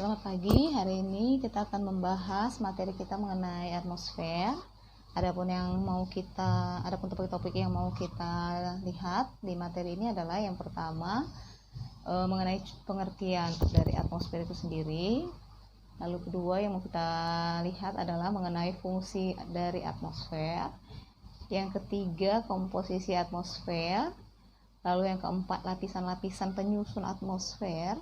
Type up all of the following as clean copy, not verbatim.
Selamat pagi, hari ini kita akan membahas materi kita mengenai atmosfer. Adapun topik-topik yang mau kita lihat di materi ini adalah yang pertama mengenai pengertian dari atmosfer itu sendiri. Lalu kedua yang mau kita lihat adalah mengenai fungsi dari atmosfer. Yang ketiga komposisi atmosfer. Lalu yang keempat lapisan-lapisan penyusun atmosfer.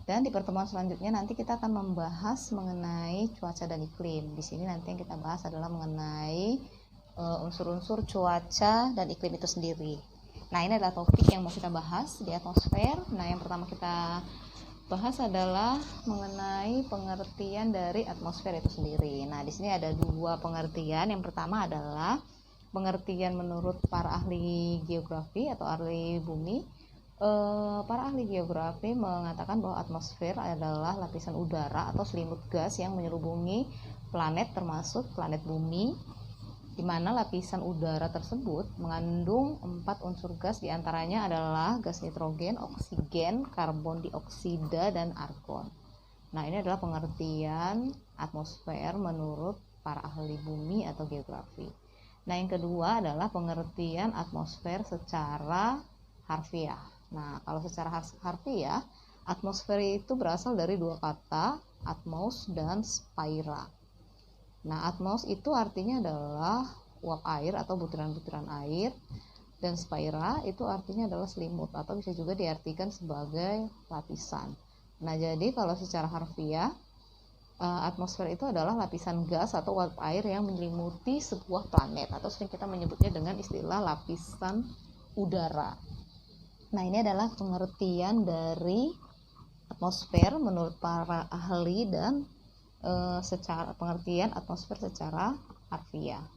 Dan di pertemuan selanjutnya nanti kita akan membahas mengenai cuaca dan iklim. Di sini nanti yang kita bahas adalah mengenai unsur-unsur cuaca dan iklim itu sendiri. Nah, ini adalah topik yang mau kita bahas di atmosfer. Nah, yang pertama kita bahas adalah mengenai pengertian dari atmosfer itu sendiri. Nah, di sini ada dua pengertian. Yang pertama adalah pengertian menurut para ahli geografi atau ahli bumi. Para ahli geografi mengatakan bahwa atmosfer adalah lapisan udara atau selimut gas yang menyelubungi planet termasuk planet bumi, di mana lapisan udara tersebut mengandung 4 unsur gas, diantaranya adalah gas nitrogen, oksigen, karbon dioksida, dan argon. Nah, ini adalah pengertian atmosfer menurut para ahli bumi atau geografi. Nah, yang kedua adalah pengertian atmosfer secara harfiah. Nah, kalau secara harfiah, atmosfer itu berasal dari dua kata, atmos dan spaira. Nah, atmos itu artinya adalah uap air atau butiran-butiran air, dan spaira itu artinya adalah selimut atau bisa juga diartikan sebagai lapisan. Nah, jadi kalau secara harfiah, atmosfer itu adalah lapisan gas atau uap air yang menyelimuti sebuah planet, atau sering kita menyebutnya dengan istilah lapisan udara. Nah, ini adalah pengertian dari atmosfer menurut para ahli dan secara pengertian atmosfer secara harfiah.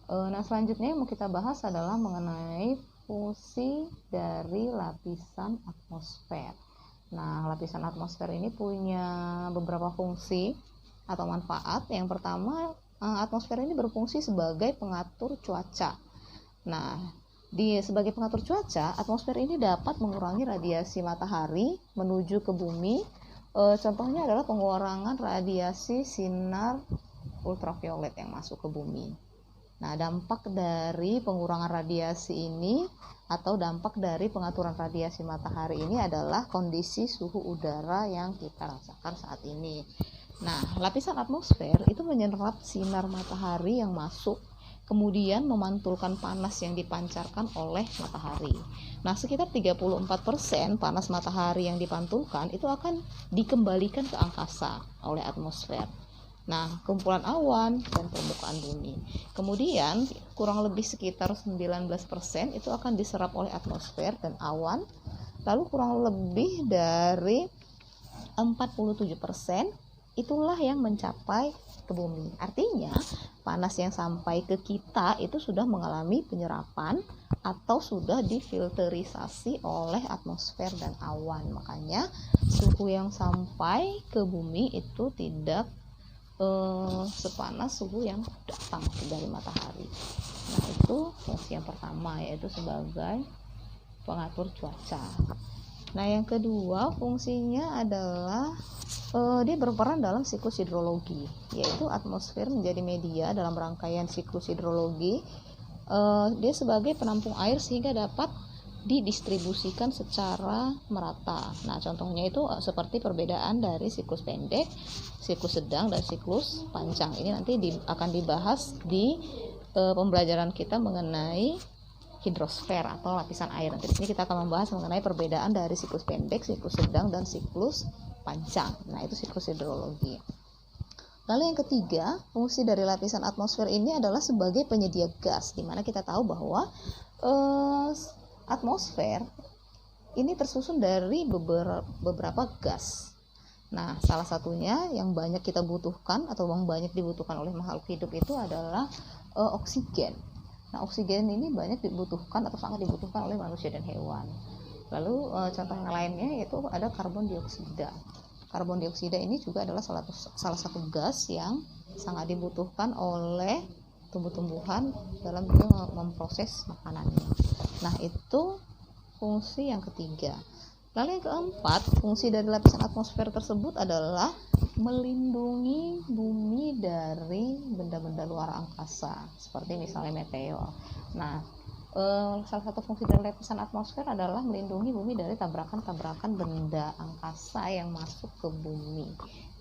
Nah, selanjutnya yang mau kita bahas adalah mengenai fungsi dari lapisan atmosfer. Nah, lapisan atmosfer ini punya beberapa fungsi atau manfaat. Yang pertama, atmosfer ini berfungsi sebagai pengatur cuaca. Nah, sebagai pengatur cuaca, atmosfer ini dapat mengurangi radiasi matahari menuju ke bumi. Contohnya adalah pengurangan radiasi sinar ultraviolet yang masuk ke bumi. Nah, dampak dari pengurangan radiasi ini atau dampak dari pengaturan radiasi matahari ini adalah kondisi suhu udara yang kita rasakan saat ini. Nah, lapisan atmosfer itu menyerap sinar matahari yang masuk, kemudian memantulkan panas yang dipancarkan oleh matahari. Nah, sekitar 34% panas matahari yang dipantulkan itu akan dikembalikan ke angkasa oleh atmosfer. Nah, kumpulan awan dan permukaan bumi. Kemudian, kurang lebih sekitar 19% itu akan diserap oleh atmosfer dan awan. Lalu kurang lebih dari 47% itulah yang mencapai ke bumi. Artinya, panas yang sampai ke kita itu sudah mengalami penyerapan atau sudah difilterisasi oleh atmosfer dan awan. Makanya suhu yang sampai ke bumi itu tidak sepanas suhu yang datang dari matahari. Nah, itu fungsi yang pertama, yaitu sebagai pengatur cuaca. Nah, yang kedua fungsinya adalah dia berperan dalam siklus hidrologi, yaitu atmosfer menjadi media dalam rangkaian siklus hidrologi. Dia sebagai penampung air sehingga dapat didistribusikan secara merata. Nah, contohnya itu seperti perbedaan dari siklus pendek, siklus sedang, dan siklus panjang. Ini nanti akan dibahas di pembelajaran kita mengenai hidrosfer atau lapisan air. Nanti di sini kita akan membahas mengenai perbedaan dari siklus pendek, siklus sedang, dan siklus panjang. Nah, itu siklus hidrologi. Lalu yang ketiga, fungsi dari lapisan atmosfer ini adalah sebagai penyedia gas, di mana kita tahu bahwa atmosfer ini tersusun dari beberapa gas. Nah, salah satunya yang banyak kita butuhkan atau yang banyak dibutuhkan oleh makhluk hidup itu adalah oksigen. Nah, oksigen ini banyak dibutuhkan atau sangat dibutuhkan oleh manusia dan hewan. Lalu contoh yang lainnya yaitu ada karbon dioksida. Karbon dioksida ini juga adalah salah satu gas yang sangat dibutuhkan oleh tumbuh-tumbuhan dalam memproses makanannya. Nah, itu fungsi yang ketiga. Lalu yang keempat, fungsi dari lapisan atmosfer tersebut adalah melindungi bumi dari benda-benda luar angkasa, seperti misalnya meteor. Nah, salah satu fungsi dari lapisan atmosfer adalah melindungi bumi dari tabrakan-tabrakan benda angkasa yang masuk ke bumi,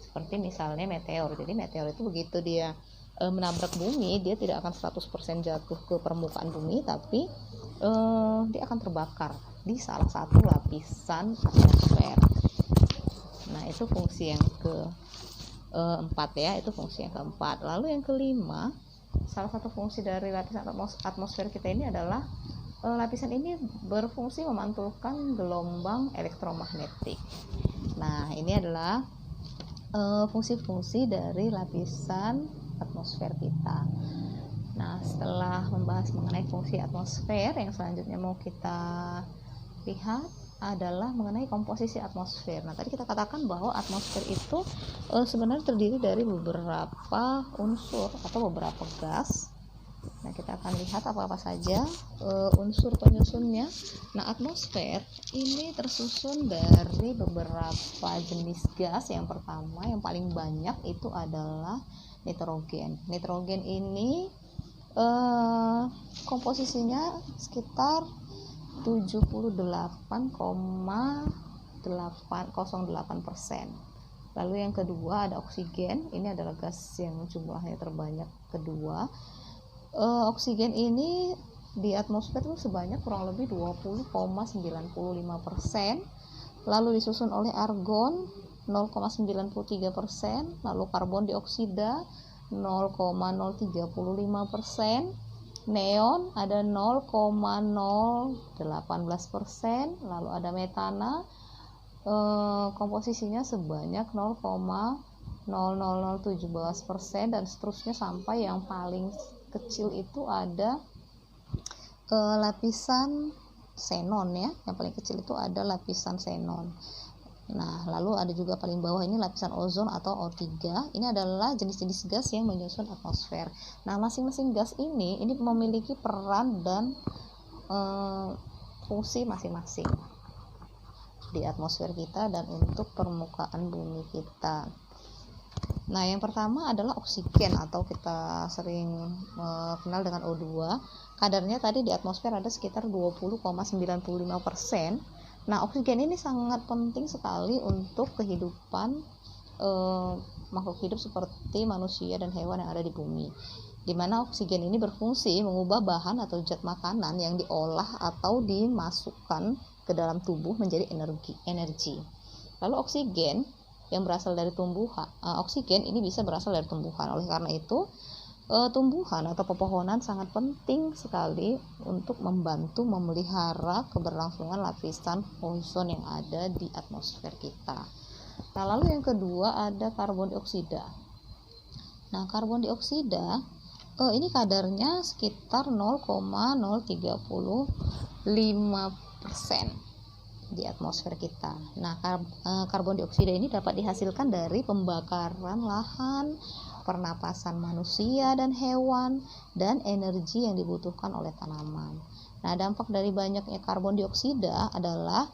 seperti misalnya meteor. Jadi meteor itu begitu dia menabrak bumi, dia tidak akan 100% jatuh ke permukaan bumi, tapi dia akan terbakar di salah satu lapisan atmosfer. Nah, itu fungsi yang keempat ya, itu fungsi yang keempat. Lalu yang kelima, salah satu fungsi dari lapisan atmosfer kita ini adalah lapisan ini berfungsi memantulkan gelombang elektromagnetik. Nah, ini adalah fungsi-fungsi dari lapisan atmosfer kita. Nah, setelah membahas mengenai fungsi atmosfer, yang selanjutnya mau kita lihat adalah mengenai komposisi atmosfer. Nah, tadi kita katakan bahwa atmosfer itu sebenarnya terdiri dari beberapa unsur atau beberapa gas. Nah, kita akan lihat apa-apa saja unsur penyusunnya. Nah, atmosfer ini tersusun dari beberapa jenis gas. Yang pertama, yang paling banyak itu adalah nitrogen. Nitrogen ini komposisinya sekitar 78,808%. Lalu yang kedua ada oksigen. Ini adalah gas yang jumlahnya terbanyak kedua. Oksigen ini di atmosfer itu sebanyak kurang lebih 20,95%. Lalu disusun oleh argon 0,93%, lalu karbon dioksida 0,035%, neon ada 0,018%, lalu ada metana komposisinya sebanyak 0,00017%, dan seterusnya sampai yang paling kecil itu ada lapisan xenon ya, yang paling kecil itu ada lapisan xenon. Nah, lalu ada juga paling bawah ini lapisan ozon atau O3. Ini adalah jenis-jenis gas yang menyusun atmosfer. Nah, masing-masing gas ini memiliki peran dan fungsi masing-masing di atmosfer kita dan untuk permukaan bumi kita. Nah, yang pertama adalah oksigen atau kita sering kenal dengan O2. Kadarnya tadi di atmosfer ada sekitar 20,95%. Nah, oksigen ini sangat penting sekali untuk kehidupan makhluk hidup seperti manusia dan hewan yang ada di bumi, di mana oksigen ini berfungsi mengubah bahan atau zat makanan yang diolah atau dimasukkan ke dalam tubuh menjadi energi. Lalu oksigen yang berasal dari tumbuhan, oksigen ini bisa berasal dari tumbuhan. Oleh karena itu, tumbuhan atau pepohonan sangat penting sekali untuk membantu memelihara keberlangsungan lapisan ozon yang ada di atmosfer kita. Nah, lalu yang kedua ada karbon dioksida. Nah, karbon dioksida ini kadarnya sekitar 0,035% di atmosfer kita. Nah, karbon dioksida ini dapat dihasilkan dari pembakaran lahan, pernapasan manusia dan hewan, dan energi yang dibutuhkan oleh tanaman. Nah, dampak dari banyaknya karbon dioksida adalah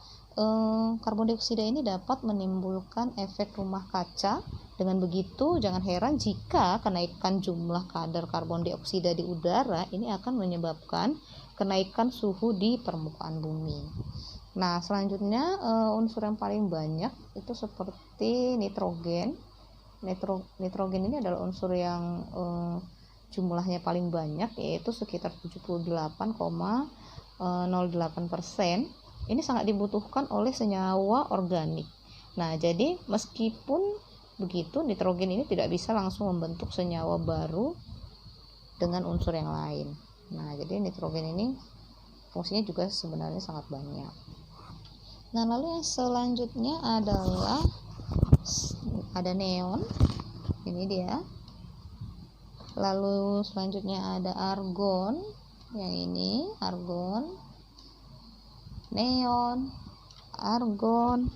karbon dioksida ini dapat menimbulkan efek rumah kaca. Dengan begitu, jangan heran jika kenaikan jumlah kadar karbon dioksida di udara ini akan menyebabkan kenaikan suhu di permukaan bumi. Nah, selanjutnya unsur yang paling banyak itu seperti nitrogen. Nitrogen ini adalah unsur yang jumlahnya paling banyak, yaitu sekitar 78,08%. Ini sangat dibutuhkan oleh senyawa organik. Nah, jadi meskipun begitu, nitrogen ini tidak bisa langsung membentuk senyawa baru dengan unsur yang lain. Nah, jadi nitrogen ini fungsinya juga sebenarnya sangat banyak. Nah, lalu yang selanjutnya adalah ada neon, ini dia. Lalu selanjutnya ada argon, yang ini argon, neon, argon,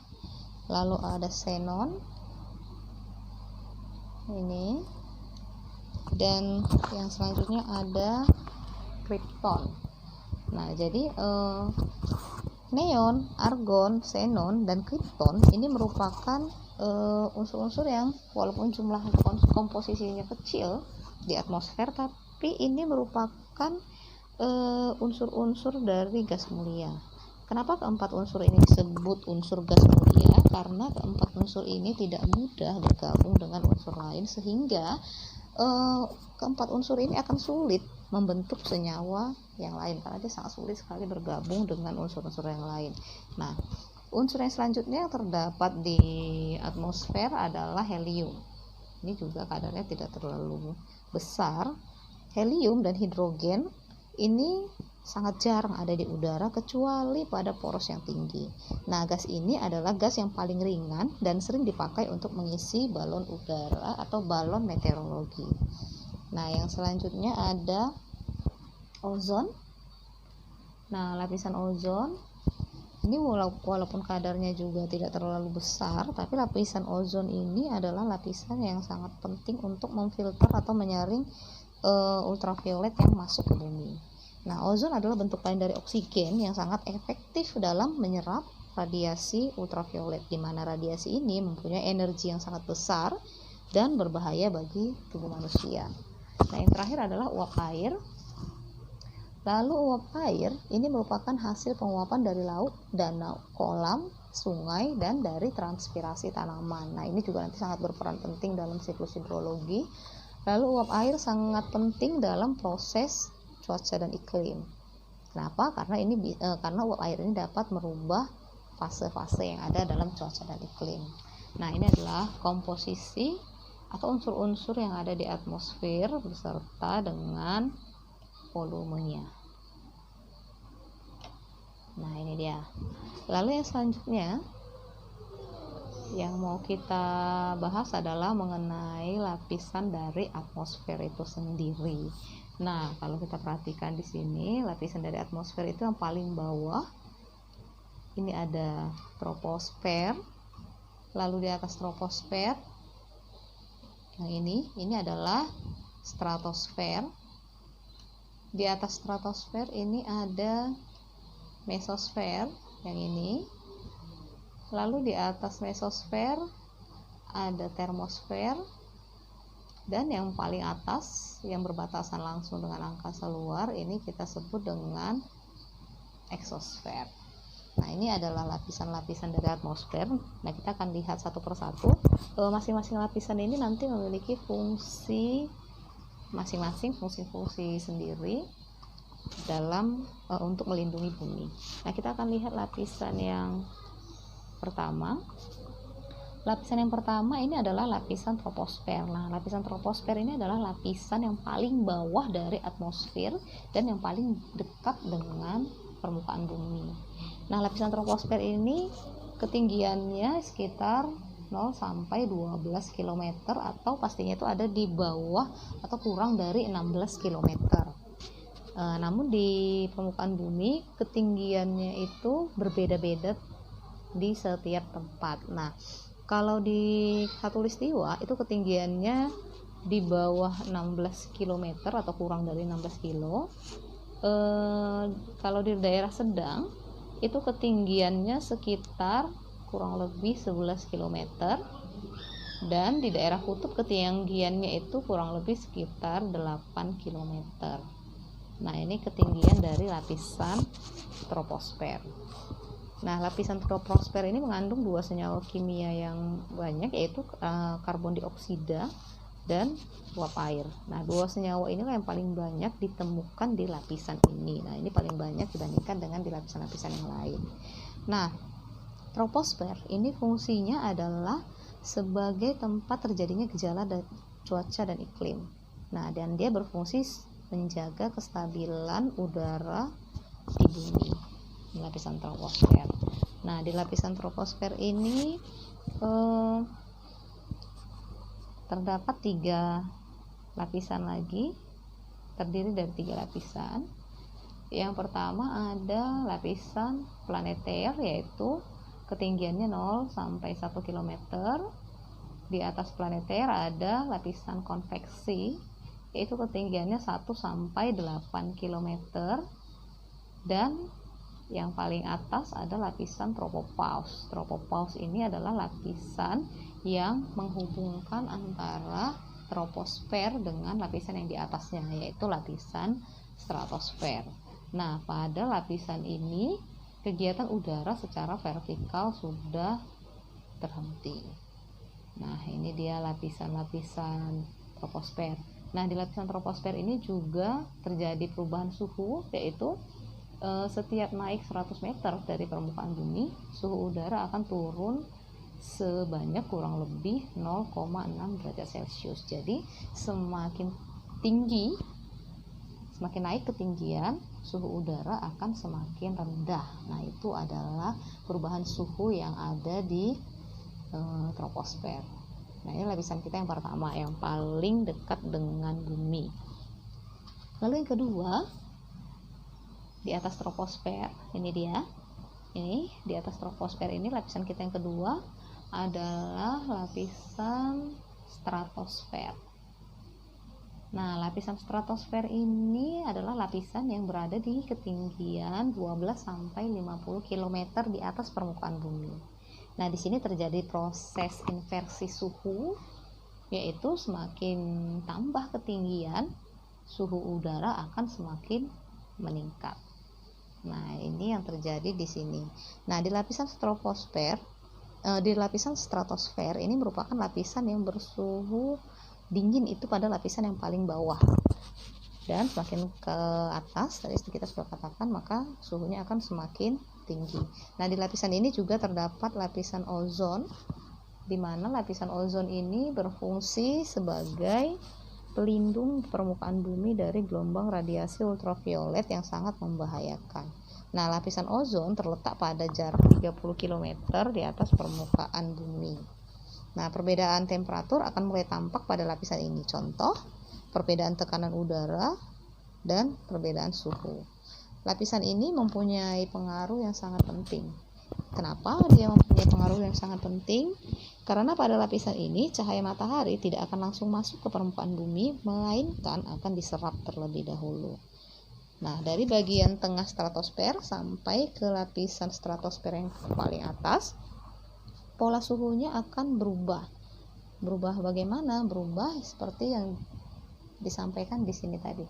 lalu ada xenon ini, dan yang selanjutnya ada krypton. Nah, jadi Neon, argon, xenon, dan krypton ini merupakan unsur-unsur yang walaupun jumlah komposisinya kecil di atmosfer, tapi ini merupakan unsur-unsur dari gas mulia. Kenapa keempat unsur ini disebut unsur gas mulia? Karena keempat unsur ini tidak mudah bergabung dengan unsur lain, sehingga keempat unsur ini akan sulit membentuk senyawa yang lain karena dia sangat sulit sekali bergabung dengan unsur-unsur yang lain. Nah, unsur yang selanjutnya yang terdapat di atmosfer adalah helium. Ini juga kadarnya tidak terlalu besar. Helium dan hidrogen ini sangat jarang ada di udara kecuali pada poros yang tinggi. Nah, gas ini adalah gas yang paling ringan dan sering dipakai untuk mengisi balon udara atau balon meteorologi. Nah, yang selanjutnya ada ozon. Nah, lapisan ozon ini walaupun kadarnya juga tidak terlalu besar, tapi lapisan ozon ini adalah lapisan yang sangat penting untuk memfilter atau menyaring ultraviolet yang masuk ke bumi. Nah, ozon adalah bentuk lain dari oksigen yang sangat efektif dalam menyerap radiasi ultraviolet, di mana radiasi ini mempunyai energi yang sangat besar dan berbahaya bagi tubuh manusia. Nah, yang terakhir adalah uap air. Lalu uap air ini merupakan hasil penguapan dari laut, danau, kolam, sungai, dan dari transpirasi tanaman. Nah, ini juga nanti sangat berperan penting dalam siklus hidrologi. Lalu uap air sangat penting dalam proses cuaca dan iklim. Kenapa? Karena uap air ini dapat merubah fase-fase yang ada dalam cuaca dan iklim. Nah, ini adalah komposisi atau unsur-unsur yang ada di atmosfer beserta dengan volumenya. Nah, ini dia. Lalu yang selanjutnya yang mau kita bahas adalah mengenai lapisan dari atmosfer itu sendiri. Nah, kalau kita perhatikan di sini, lapisan dari atmosfer itu yang paling bawah ini ada troposfer. Lalu di atas troposfer yang ini adalah stratosfer. Di atas stratosfer ini ada mesosfer yang ini. Lalu di atas mesosfer ada termosfer, dan yang paling atas yang berbatasan langsung dengan angkasa luar ini kita sebut dengan eksosfer. Nah, ini adalah lapisan-lapisan dari atmosfer. Nah, kita akan lihat satu persatu. Masing-masing lapisan ini nanti memiliki fungsi masing-masing, fungsi-fungsi sendiri dalam untuk melindungi bumi. Nah, kita akan lihat lapisan yang pertama. Lapisan yang pertama ini adalah lapisan troposfer. Nah, lapisan troposfer ini adalah lapisan yang paling bawah dari atmosfer dan yang paling dekat dengan permukaan bumi. Nah, lapisan troposfer ini ketinggiannya sekitar 0 sampai 12 km atau pastinya itu ada di bawah atau kurang dari 16 km. Namun di permukaan bumi ketinggiannya itu berbeda-beda di setiap tempat. Nah, kalau di Khatulistiwa itu ketinggiannya di bawah 16 km atau kurang dari 16 kilo. Kalau di daerah sedang itu ketinggiannya sekitar kurang lebih 11 km, dan di daerah kutub ketinggiannya itu kurang lebih sekitar 8 km. Nah, ini ketinggian dari lapisan troposfer. Nah, lapisan troposfer ini mengandung dua senyawa kimia yang banyak, yaitu karbon dioksida dan uap air. Nah, dua senyawa inilah yang paling banyak ditemukan di lapisan ini. Nah, ini paling banyak dibandingkan dengan di lapisan-lapisan yang lain. Nah, troposfer ini fungsinya adalah sebagai tempat terjadinya gejala cuaca dan iklim. Nah, dan dia berfungsi menjaga kestabilan udara di bumi. Di lapisan troposfer. Nah, di lapisan troposfer ini terdapat 3 lapisan lagi, terdiri dari 3 lapisan. Yang pertama ada lapisan planeter, yaitu ketinggiannya 0 sampai 1 km. Di atas planeter ada lapisan konveksi, yaitu ketinggiannya 1 sampai 8 km. Dan Yang paling atas ada lapisan tropopause. Tropopause ini adalah lapisan yang menghubungkan antara troposfer dengan lapisan yang di atasnya, yaitu lapisan stratosfer. Nah, pada lapisan ini kegiatan udara secara vertikal sudah terhenti. Nah, ini dia lapisan-lapisan troposfer. Nah, di lapisan troposfer ini juga terjadi perubahan suhu, yaitu setiap naik 100 meter dari permukaan bumi, suhu udara akan turun sebanyak kurang lebih 0,6 derajat Celcius. Jadi semakin tinggi, semakin naik ketinggian, suhu udara akan semakin rendah. Nah, itu adalah perubahan suhu yang ada di troposfer. Nah, ini lapisan kita yang pertama, yang paling dekat dengan bumi. Lalu yang kedua, di atas troposfer, ini dia. Ini di atas troposfer ini lapisan kita yang kedua adalah lapisan stratosfer. Nah, lapisan stratosfer ini adalah lapisan yang berada di ketinggian 12 sampai 50 km di atas permukaan bumi. Nah, di sini terjadi proses inversi suhu, yaitu semakin tambah ketinggian, suhu udara akan semakin meningkat. Nah, ini yang terjadi di sini. Nah, di lapisan stratosfer ini merupakan lapisan yang bersuhu dingin itu pada lapisan yang paling bawah. Dan semakin ke atas, tadi kita sudah katakan, maka suhunya akan semakin tinggi. Nah, di lapisan ini juga terdapat lapisan ozon, di mana lapisan ozon ini berfungsi sebagai pelindung permukaan bumi dari gelombang radiasi ultraviolet yang sangat membahayakan. Nah, lapisan ozon terletak pada jarak 30 km di atas permukaan bumi. Nah, perbedaan temperatur akan mulai tampak pada lapisan ini. Contoh, perbedaan tekanan udara dan perbedaan suhu. Lapisan ini mempunyai pengaruh yang sangat penting. Kenapa dia mempunyai pengaruh yang sangat penting? Karena pada lapisan ini cahaya matahari tidak akan langsung masuk ke permukaan bumi, melainkan akan diserap terlebih dahulu. Nah, dari bagian tengah stratosfer sampai ke lapisan stratosfer yang paling atas, pola suhunya akan berubah. Berubah bagaimana? Berubah seperti yang disampaikan di sini tadi.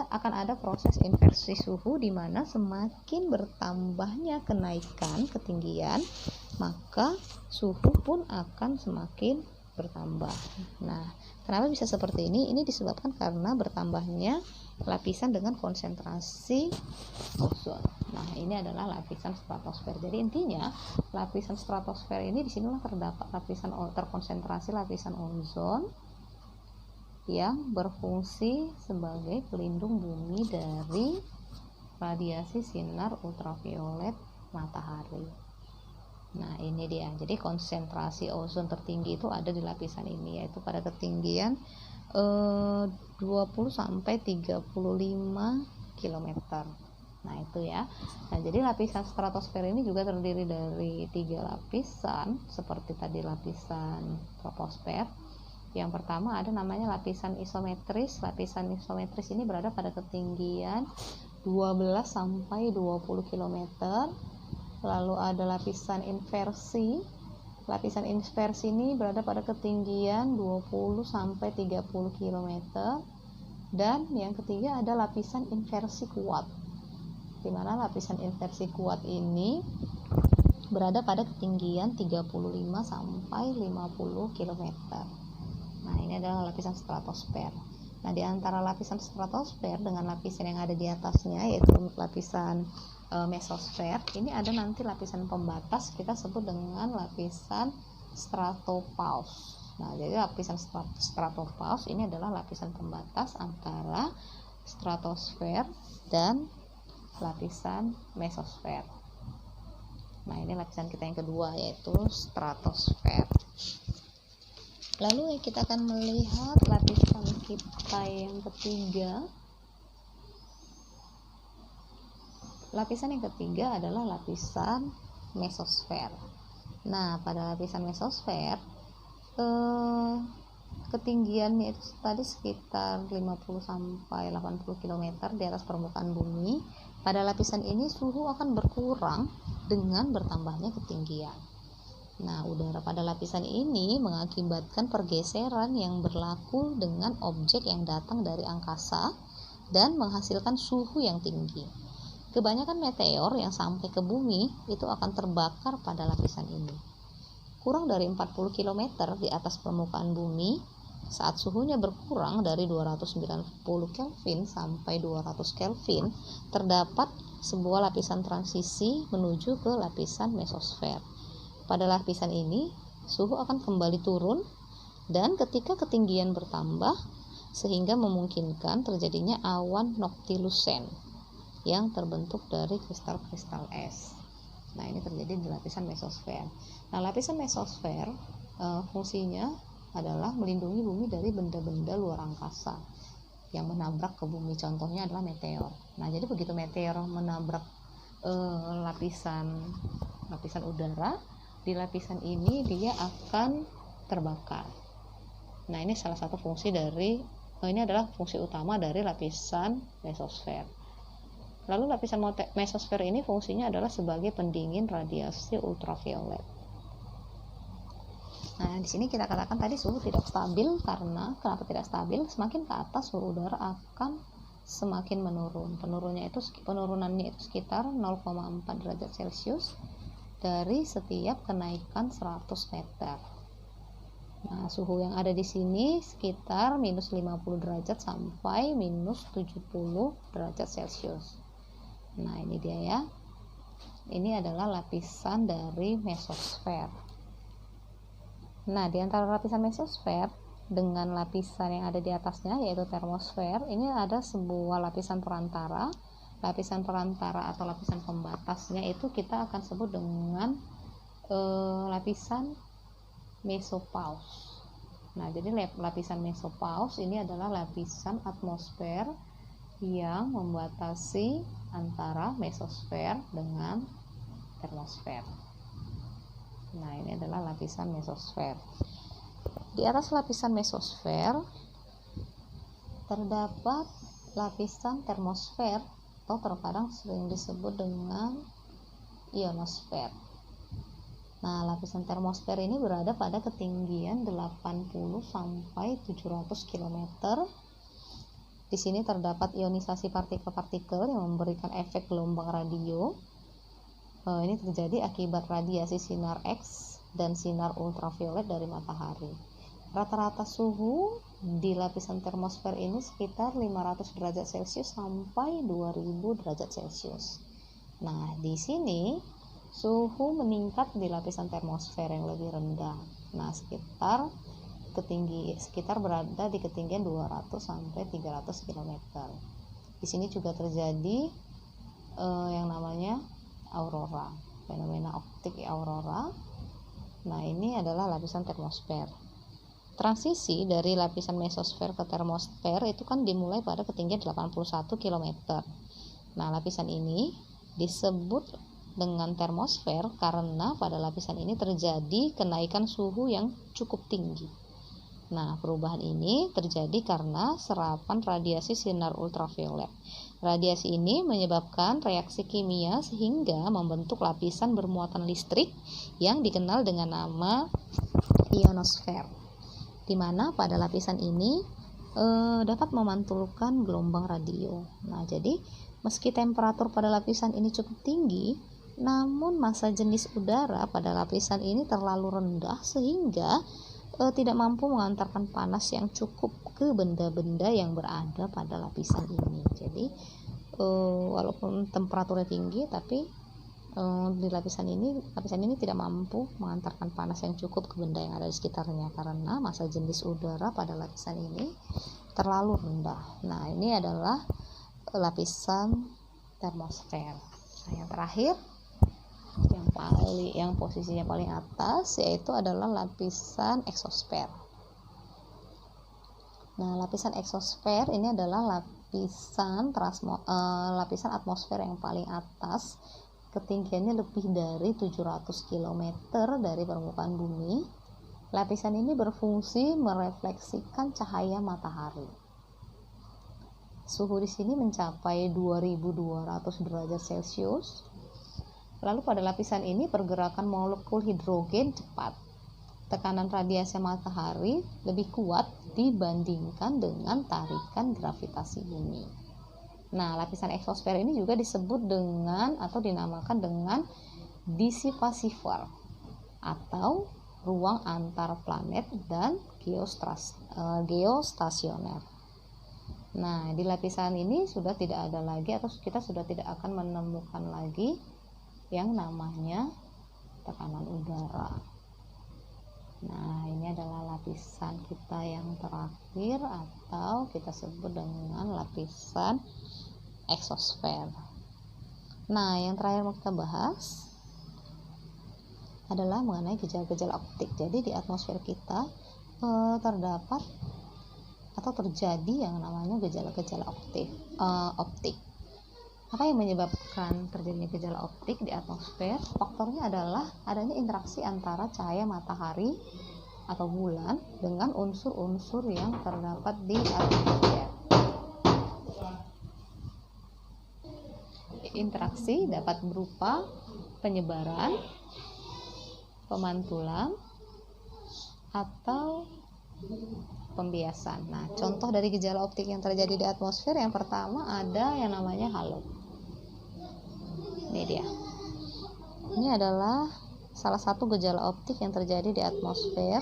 Akan ada proses inversi suhu di mana semakin bertambahnya kenaikan ketinggian, maka suhu pun akan semakin bertambah. Nah, kenapa bisa seperti ini? Ini disebabkan karena bertambahnya lapisan dengan konsentrasi ozon. Nah, ini adalah lapisan stratosfer. Jadi intinya lapisan stratosfer ini disinilah terdapat terkonsentrasi lapisan ozon yang berfungsi sebagai pelindung bumi dari radiasi sinar ultraviolet matahari. Nah, ini dia. Jadi konsentrasi ozon tertinggi itu ada di lapisan ini, yaitu pada ketinggian 20 sampai 35 km. Nah, itu ya. Nah, jadi lapisan stratosfer ini juga terdiri dari 3 lapisan seperti tadi lapisan troposfer. Yang pertama ada namanya lapisan isometris. Lapisan isometris ini berada pada ketinggian 12 sampai 20 km. Lalu ada lapisan inversi. Lapisan inversi ini berada pada ketinggian 20 sampai 30 km. Dan yang ketiga ada lapisan inversi kuat. Di mana lapisan inversi kuat ini berada pada ketinggian 35 sampai 50 km. Nah, ini adalah lapisan stratosfer. Nah, di antara lapisan stratosfer dengan lapisan yang ada di atasnya, yaitu lapisan mesosfer, ini ada nanti lapisan pembatas, kita sebut dengan lapisan stratopause. Nah, jadi lapisan stratopause ini adalah lapisan pembatas antara stratosfer dan lapisan mesosfer. Nah, ini lapisan kita yang kedua, yaitu stratosfer. Lalu kita akan melihat lapisan kita yang ketiga. Lapisan yang ketiga adalah lapisan mesosfer. Nah, pada lapisan mesosfer ketinggiannya itu tadi sekitar 50 sampai 80 km di atas permukaan bumi. pada lapisan ini suhu akan berkurang dengan bertambahnya ketinggian. Nah, udara pada lapisan ini mengakibatkan pergeseran yang berlaku dengan objek yang datang dari angkasa dan menghasilkan suhu yang tinggi. Kebanyakan meteor yang sampai ke bumi itu akan terbakar pada lapisan ini. Kurang dari 40 km di atas permukaan bumi, saat suhunya berkurang dari 290 Kelvin sampai 200 Kelvin, terdapat sebuah lapisan transisi menuju ke lapisan mesosfer. Pada lapisan ini, suhu akan kembali turun dan ketika ketinggian bertambah sehingga memungkinkan terjadinya awan noctilucent yang terbentuk dari kristal-kristal es. Nah, ini terjadi di lapisan mesosfer. Nah, lapisan mesosfer fungsinya adalah melindungi bumi dari benda-benda luar angkasa yang menabrak ke bumi. Contohnya adalah meteor. Nah, jadi begitu meteor menabrak lapisan udara, di lapisan ini dia akan terbakar. Nah, ini salah satu fungsi dari ini adalah fungsi utama dari lapisan mesosfer. Lalu lapisan mesosfer ini fungsinya adalah sebagai pendingin radiasi ultraviolet. Nah, di sini kita katakan tadi suhu tidak stabil karena kenapa tidak stabil? Semakin ke atas suhu udara akan semakin menurun. Penurunannya itu sekitar 0,4 derajat Celcius dari setiap kenaikan 100 meter. Nah, suhu yang ada di sini sekitar minus 50 derajat sampai minus 70 derajat Celcius. Nah, ini dia ya. Ini adalah lapisan dari mesosfer. Nah, di antara lapisan mesosfer dengan lapisan yang ada di atasnya yaitu termosfer, ini ada sebuah lapisan perantara. Lapisan perantara atau lapisan pembatasnya itu kita akan sebut dengan lapisan mesopause. Nah, jadi lapisan mesopause ini adalah lapisan atmosfer yang membatasi antara mesosfer dengan termosfer. Nah, ini adalah lapisan mesosfer. Di atas lapisan mesosfer terdapat lapisan termosfer atau terkadang sering disebut dengan ionosfer. Nah, lapisan termosfer ini berada pada ketinggian 80 sampai 700 km. Di sini terdapat ionisasi partikel-partikel yang memberikan efek gelombang radio. Ini terjadi akibat radiasi sinar X dan sinar ultraviolet dari matahari. Rata-rata suhu di lapisan termosfer ini sekitar 500 derajat Celcius sampai 2000 derajat Celcius. Nah, di sini suhu meningkat di lapisan termosfer yang lebih rendah. Nah, sekitar berada di ketinggian 200 sampai 300 km. Di sini juga terjadi yang namanya aurora, fenomena optik aurora. Nah, ini adalah lapisan termosfer. Transisi dari lapisan mesosfer ke termosfer itu kan dimulai pada ketinggian 81 km. Nah, lapisan ini disebut dengan termosfer karena pada lapisan ini terjadi kenaikan suhu yang cukup tinggi. Nah, perubahan ini terjadi karena serapan radiasi sinar ultraviolet. Radiasi ini menyebabkan reaksi kimia sehingga membentuk lapisan bermuatan listrik yang dikenal dengan nama ionosfer, di mana pada lapisan ini dapat memantulkan gelombang radio. Nah, jadi meski temperatur pada lapisan ini cukup tinggi, namun massa jenis udara pada lapisan ini terlalu rendah sehingga tidak mampu mengantarkan panas yang cukup ke benda-benda yang berada pada lapisan ini. Jadi walaupun temperaturnya tinggi, tapi di lapisan ini tidak mampu mengantarkan panas yang cukup ke benda yang ada di sekitarnya karena massa jenis udara pada lapisan ini terlalu rendah. Nah, ini adalah lapisan termosfer. Nah, yang terakhir yang posisinya paling atas yaitu adalah lapisan eksosfer. Nah, lapisan eksosfer ini adalah lapisan atmosfer yang paling atas, ketinggiannya lebih dari 700 km dari permukaan bumi. Lapisan ini berfungsi merefleksikan cahaya matahari. suhu di sini mencapai 2200 derajat Celcius. Lalu pada lapisan ini pergerakan molekul hidrogen cepat. Tekanan radiasi matahari lebih kuat dibandingkan dengan tarikan gravitasi bumi. Nah, lapisan eksosfer ini juga disebut dengan atau dinamakan dengan disipasifar atau ruang antar planet dan geostasioner. Nah, di lapisan ini sudah tidak ada lagi atau kita sudah tidak akan menemukan lagi yang namanya tekanan udara. Nah, ini adalah lapisan kita yang terakhir atau kita sebut dengan lapisan eksosfer. Nah, yang terakhir mau kita bahas adalah mengenai gejala-gejala optik. Jadi di atmosfer kita terdapat atau terjadi yang namanya gejala-gejala optik. Apa yang menyebabkan terjadinya gejala optik di atmosfer? Faktornya adalah adanya interaksi antara cahaya matahari atau bulan dengan unsur-unsur yang terdapat di atmosfer. Interaksi dapat berupa penyebaran, pemantulan, atau pembiasan. Nah, contoh dari gejala optik yang terjadi di atmosfer yang pertama ada yang namanya halo. Ini dia. Ini adalah salah satu gejala optik yang terjadi di atmosfer,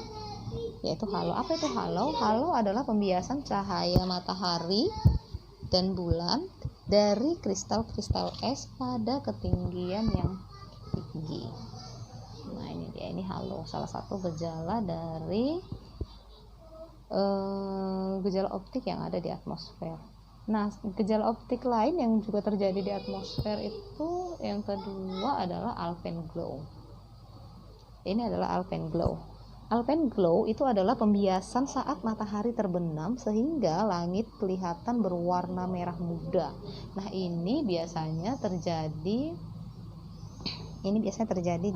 yaitu halo. Apa itu halo? Halo adalah pembiasan cahaya matahari dan bulan dari kristal-kristal es pada ketinggian yang tinggi. Nah, ini dia, ini halo, salah satu gejala dari gejala optik yang ada di atmosfer. Nah, gejala optik lain yang juga terjadi di atmosfer itu yang kedua adalah alpenglow. Ini adalah alpenglow. Alpenglow itu adalah pembiasan saat matahari terbenam sehingga langit kelihatan berwarna merah muda. Nah, ini biasanya terjadi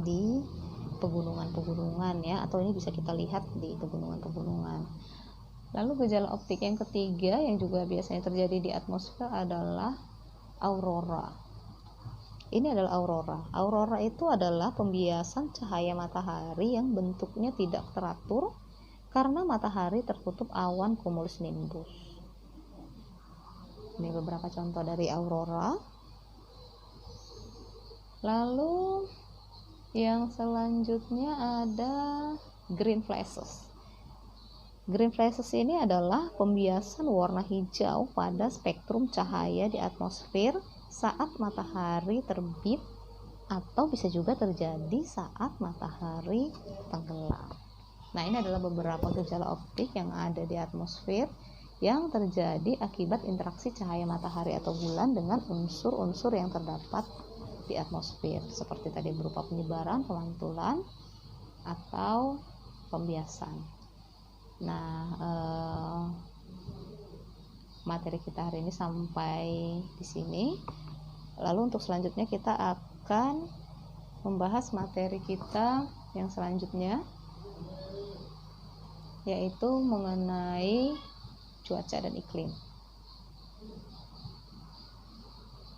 di pegunungan-pegunungan ya, atau ini bisa kita lihat di pegunungan-pegunungan. Lalu gejala optik yang ketiga yang juga biasanya terjadi di atmosfer adalah aurora. Ini adalah aurora. Aurora itu adalah pembiasan cahaya matahari yang bentuknya tidak teratur karena matahari tertutup awan cumulus nimbus. Ini beberapa contoh dari aurora. Lalu yang selanjutnya ada green flashes. Green flashes ini adalah pembiasan warna hijau pada spektrum cahaya di atmosfer saat matahari terbit atau bisa juga terjadi saat matahari tenggelam. Nah, ini adalah beberapa gejala optik yang ada di atmosfer yang terjadi akibat interaksi cahaya matahari atau bulan dengan unsur-unsur yang terdapat di atmosfer, seperti tadi berupa penyebaran, pemantulan, atau pembiasan. Nah, materi kita hari ini sampai di sini. Lalu untuk selanjutnya kita akan membahas materi kita yang selanjutnya, yaitu mengenai cuaca dan iklim.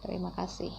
Terima kasih.